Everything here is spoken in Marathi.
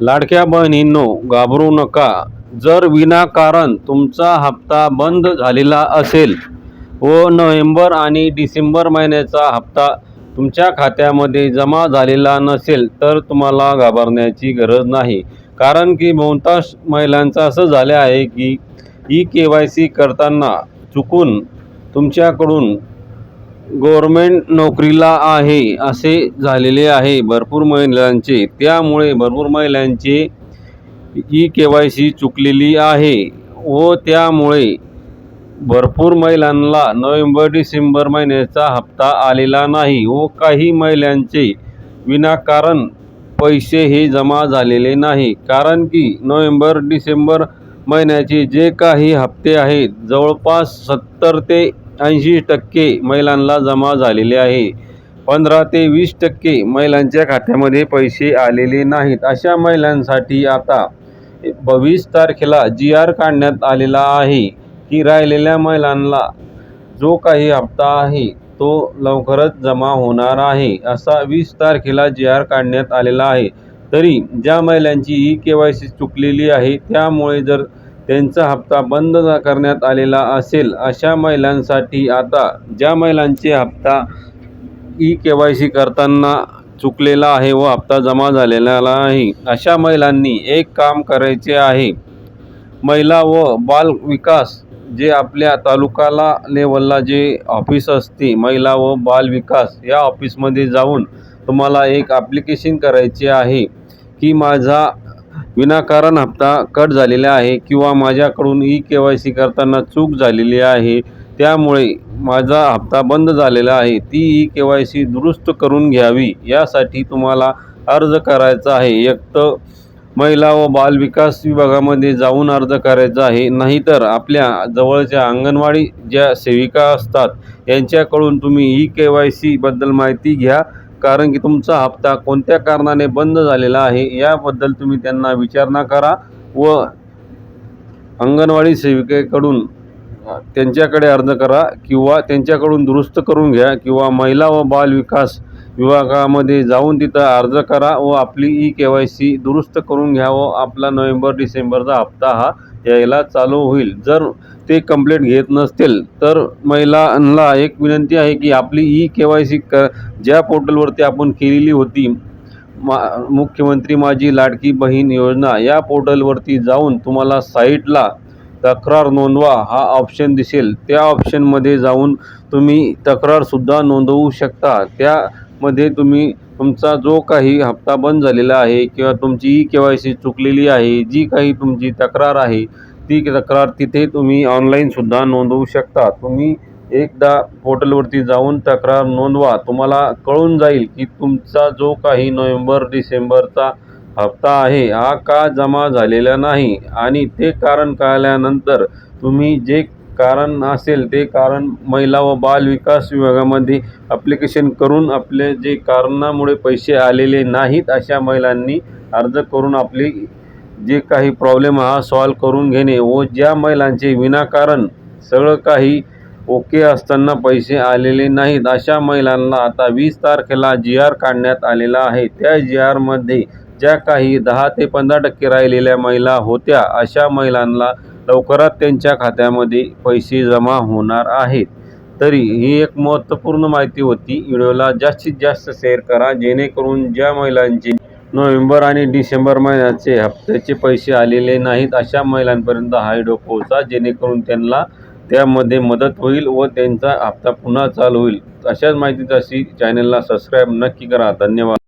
लाडक्या बहिणींनो, घाबरू नका. जर विनाकारण तुमचा हप्ता बंद झालेला असेल व नोव्हेंबर आणि डिसेंबर महिन्याचा हप्ता तुमच्या खात्यामध्ये जमा झालेला नसेल तर तुम्हाला घाबरण्याची गरज नाही. कारण की बहुतांश महिलांचं असं झाले आहे की ई-के-वाय-सी करताना चुकून तुमच्याकडून गव्हर्नमेंट नोकरीला आहे असे झालेले आहे भरपूर महिलांचे. त्यामुळे भरपूर महिलांचे ई-के-वाय-सी चुकलेली आहे व त्यामुळे भरपूर महिलांना नोव्हेंबर डिसेंबर महिन्याचा हप्ता आलेला नाही व काही महिलांचे विनाकारण पैसे हे जमा झालेले नाही. कारण की नोव्हेंबर डिसेंबर महिन्याचे जे काही हप्ते आहेत जवळपास 70 ते 80% महिलांना जमा झालेले आहे. 15 ते 20% महिलांच्या खात्यामध्ये पैसे आलेले नाहीत. अशा महिलांसाठी आता 20 तारखेला GR काढण्यात आलेला आहे की राहिलेल्या महिलांना जो काही हप्ता आहे तो लवकरच जमा होणार आहे. असा 20 तारखेला GR काढण्यात आलेला आहे. तरी ज्या महिलांची ई-के-वाय-सी चुकलेली आहे त्यामुळे जर त्यांचा हप्ता बंद करण्यात आलेला असेल अशा महिलांसाठी आता ज्या महिलांचे हप्ता ई-के-वाय-सी करताना चुकलेला आहे व हप्ता जमा झालेला आहे अशा महिलांनी एक काम करायचे आहे. महिला व बाल विकास जे आपल्या तालुकाला लेवलला जे ऑफिस असते महिला व बाल विकास या ऑफिसमध्ये जाऊन तुम्हाला एक ॲप्लिकेशन करायचे आहे की माझा विनाकारण हप्ता कट झालेला आहे किंवा माझ्याकडून ई-के-वाय-सी करताना चूक झालेली आहे त्यामुळे माझा हप्ता बंद झालेला आहे. ती ई-के-वाय-सी दुरुस्त करून घ्यावी यासाठी तुम्हाला अर्ज करायचा आहे. एक तर महिला व बाल विकास विभागामध्ये जाऊन अर्ज करायचा आहे, नाहीतर आपल्या जवळच्या अंगणवाडी ज्या सेविका असतात यांच्याकडून तुम्ही ई-के-वाय-सी बद्दल माहिती घ्या. कारण की तुमचा हप्ता कोणत्या कारणाने बंद झालेला आहे याबद्दल तुम्ही त्यांना विचारणा करा व अंगणवाडी सेविकेकडून त्यांच्याकडे अर्ज करा किंवा त्यांच्याकडून दुरुस्त करून घ्या किंवा महिला व बाल विकास विभागामध्ये जाऊन तिथं अर्ज करा व आपली ई-के-वाय-सी दुरुस्त करून घ्या व आपला नोव्हेंबर डिसेंबरचा हप्ता हा यायला चालू होईल. जर ते कंप्लेंट घेत नसतील तर महिलांना एक विनंती आहे की आपली ई-के-वाय-सी ज्या पोर्टलवरती आपण केलेली होती मुख्यमंत्री माझी लाडकी बहीण योजना या पोर्टलवरती जाऊन तुम्हाला साईटला तक्रार नोंदवा हा ऑप्शन दिसेल. त्या ऑप्शनमध्ये जाऊन तुम्ही तक्रारसुद्धा नोंदवू शकता. त्यामध्ये तुम्ही तुमचा जो काही हप्ता बंद झालेला आहे किंवा तुमची ई-के-वाय-सी चुकलेली आहे जी काही तुमची तक्रार आहे ती तक्रार तिथे तुम्ही ऑनलाईनसुद्धा नोंदवू शकता. तुम्ही एकदा पोर्टलवरती जाऊन तक्रार नोंदवा. तुम्हाला कळून जाईल की तुमचा जो काही नोव्हेंबर डिसेंबरचा हप्ता आहे हा का जमा झालेला नाही आणि ते कारण कळल्यानंतर तुम्ही जे कारण असेल ते कारण महिला व बाल विकास विभागामध्ये ॲप्लिकेशन करून आपले जे कारणामुळे पैसे आलेले नाहीत अशा महिलांनी अर्ज करून आपली जे काही प्रॉब्लेम हा सॉल्व करून घेणे व ज्या महिलांचे विनाकारण सगळं काही ओके असताना पैसे आलेले नाहीत अशा महिलांना आता 20 तारखेला GR काढण्यात आलेला आहे. त्या GRमध्ये ज्या काही 10 ते 15% राहिलेल्या महिला होत्या अशा महिलांना लवकरात त्यांच्या खात्यामध्ये पैसे जमा होणार आहेत. तरी ही एक महत्त्वपूर्ण माहिती होती. व्हिडिओला जास्तीत जास्त शेअर करा जेणेकरून ज्या महिलांचे नोव्हेंबर आणि डिसेंबर महिन्याचे हप्त्याचे पैसे आलेले नाहीत अशा महिलांपर्यंत हा व्हिडिओ पोहोचा जेणेकरून त्यांना त्यामध्ये मदत होईल व त्यांचा हप्ता पुन्हा चालू होईल. अशाच माहितीसाठी चॅनलला सबस्क्राईब नक्की करा. धन्यवाद.